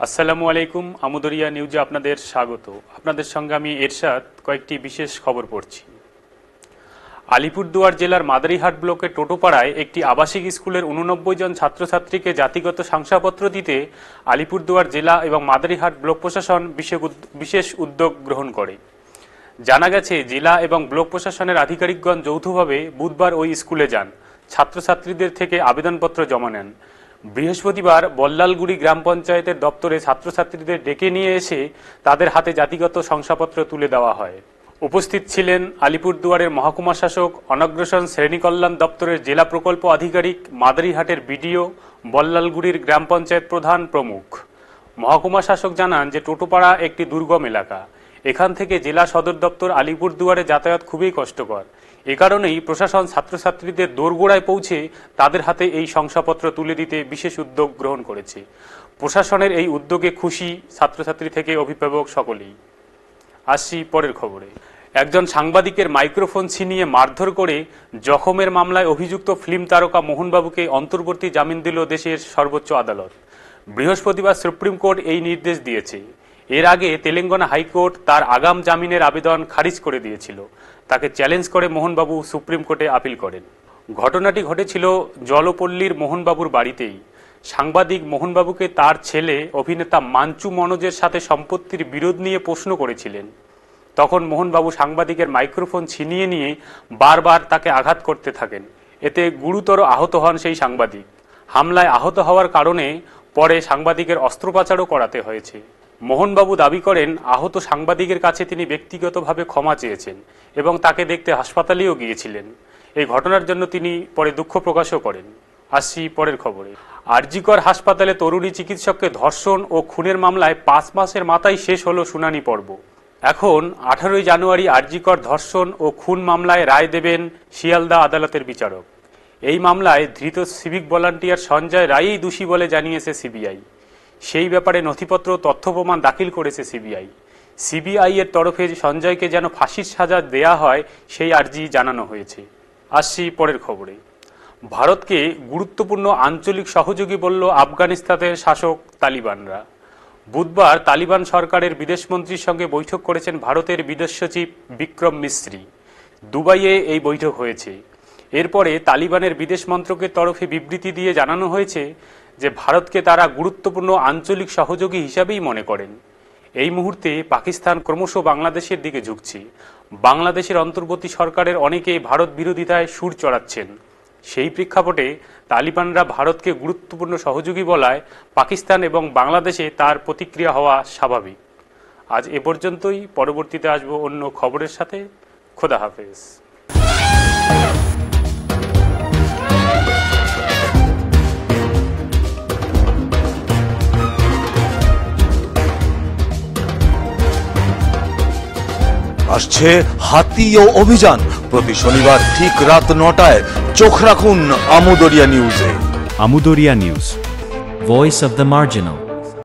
আসসালামু আলাইকুম। আমুদরিয়া নিউজে আপনাদের স্বাগত। আপনাদের সঙ্গে আমি এরশাদ। কয়েকটি বিশেষ খবর পড়ছি। আলিপুরদুয়ার জেলার মাদারিহাট ব্লকের টোটোপাড়ায় একটি আবাসিক স্কুলের 89 জন ছাত্রছাত্রীকে জাতিগত শংসাপত্র দিতে আলিপুরদুয়ার জেলা এবং মাদারিহাট ব্লক প্রশাসন বিশেষ উদ্যোগ গ্রহণ করে। জানা গেছে, জেলা এবং ব্লক প্রশাসনের আধিকারিকগণ যৌথভাবে বুধবার ওই স্কুলে যান, ছাত্রছাত্রীদের থেকে আবেদনপত্র জমা নেন। বৃহস্পতিবার বল্লালগুড়ি গ্রাম পঞ্চায়েতের দপ্তরে ছাত্রছাত্রীদের ডেকে নিয়ে এসে তাদের হাতে জাতিগত শংসাপত্র তুলে দেওয়া হয়। উপস্থিত ছিলেন আলিপুরদুয়ারের মহকুমা শাসক, অনগ্রসর শ্রেণী কল্যাণ দপ্তরের জেলা প্রকল্প আধিকারিক, মাদারিহাটের বিডিও, বল্লালগুড়ির গ্রাম পঞ্চায়েত প্রধান প্রমুখ। মহকুমা শাসক জানান যে টোটোপাড়া একটি দুর্গম এলাকা। এখান থেকে জেলা সদর দপ্তর আলিপুরদুয়ারে যাতায়াত খুবই কষ্টকর। এ কারণেই প্রশাসন ছাত্রছাত্রীদের দোরগোড়ায় পৌঁছে তাদের হাতে এই শংসাপত্র তুলে দিতে বিশেষ উদ্যোগ গ্রহণ করেছে। প্রশাসনের এই উদ্যোগে খুশি ছাত্রছাত্রী থেকে অভিভাবক সকলেই। আসছি পরের খবরে। একজন সাংবাদিকের মাইক্রোফোন ছিনিয়ে মারধর করে জখমের মামলায় অভিযুক্ত ফিল্ম তারকা মোহনবাবুকে অন্তর্বর্তী জামিন দিল দেশের সর্বোচ্চ আদালত। বৃহস্পতিবার সুপ্রিম কোর্ট এই নির্দেশ দিয়েছে। এর আগে তেলেঙ্গানা হাইকোর্ট তার আগাম জামিনের আবেদন খারিজ করে দিয়েছিল। তাকে চ্যালেঞ্জ করে মোহনবাবু সুপ্রিম কোর্টে আপিল করেন। ঘটনাটি ঘটেছিল জলপল্লীর মোহনবাবুর বাড়িতেই। সাংবাদিক মোহনবাবুকে তার ছেলে অভিনেতা মাঞ্চু মনোজের সাথে সম্পত্তির বিরোধ নিয়ে প্রশ্ন করেছিলেন। তখন মোহনবাবু সাংবাদিকের মাইক্রোফোন ছিনিয়ে নিয়ে বারবার তাকে আঘাত করতে থাকেন। এতে গুরুতর আহত হন সেই সাংবাদিক। হামলায় আহত হওয়ার কারণে পরে সাংবাদিকের অস্ত্রোপচারও করাতে হয়েছে। মোহনবাবু দাবি করেন, আহত সাংবাদিকের কাছে তিনি ব্যক্তিগতভাবে ক্ষমা চেয়েছেন এবং তাকে দেখতে হাসপাতালেও গিয়েছিলেন। এই ঘটনার জন্য তিনি পরে দুঃখ প্রকাশও করেন। আসছি পরের খবরে। আরজিকর হাসপাতালে তরুণী চিকিৎসককে ধর্ষণ ও খুনের মামলায় 5 মাসের মাথায় শেষ হলো শুনানি পর্ব। এখন 18 জানুয়ারি আরজিকর ধর্ষণ ও খুন মামলায় রায় দেবেন শিয়ালদা আদালতের বিচারক। এই মামলায় ধৃত সিভিক ভলান্টিয়ার সঞ্জয় রায়ই দোষী বলে জানিয়েছে সিবিআই। সেই ব্যাপারে নথিপত্র তথ্য প্রমাণ দাখিল করেছে সিবিআই। সিবিআই এর তরফে সঞ্জয়কে যেন ফাঁসির সাজা দেয়া হয় সেই আর্জি জানানো হয়েছে। আসছি পরের খবরে। ভারতকে গুরুত্বপূর্ণ আঞ্চলিক সহযোগী বলল আফগানিস্তানের শাসক তালিবানরা। বুধবার তালিবান সরকারের বিদেশমন্ত্রীর সঙ্গে বৈঠক করেছেন ভারতের বিদেশ সচিব বিক্রম মিস্ত্রি। দুবাইয়ে এই বৈঠক হয়েছে। এরপরে তালিবানের বিদেশ মন্ত্রকের তরফে বিবৃতি দিয়ে জানানো হয়েছে যে ভারতকে তারা গুরুত্বপূর্ণ আঞ্চলিক সহযোগী হিসাবেই মনে করেন। এই মুহূর্তে পাকিস্তান ক্রমশ বাংলাদেশের দিকে ঝুঁকছে। বাংলাদেশের অন্তর্বর্তী সরকারের অনেকে ভারত বিরোধিতায় সুর চড়াচ্ছেন। সেই প্রেক্ষাপটে তালিবানরা ভারতকে গুরুত্বপূর্ণ সহযোগী বলায় পাকিস্তান এবং বাংলাদেশে তার প্রতিক্রিয়া হওয়া স্বাভাবিক। আজ এ পর্যন্তই। পরবর্তীতে আসবো অন্য খবরের সাথে। খোদা হাফেজ। আসছে হাতি ও অভিযান। প্রতি শনিবার ঠিক রাত 9টায় চোখ রাখুন আমুদরিয়া নিউজে। Amudoria News, Voice of the Marginal.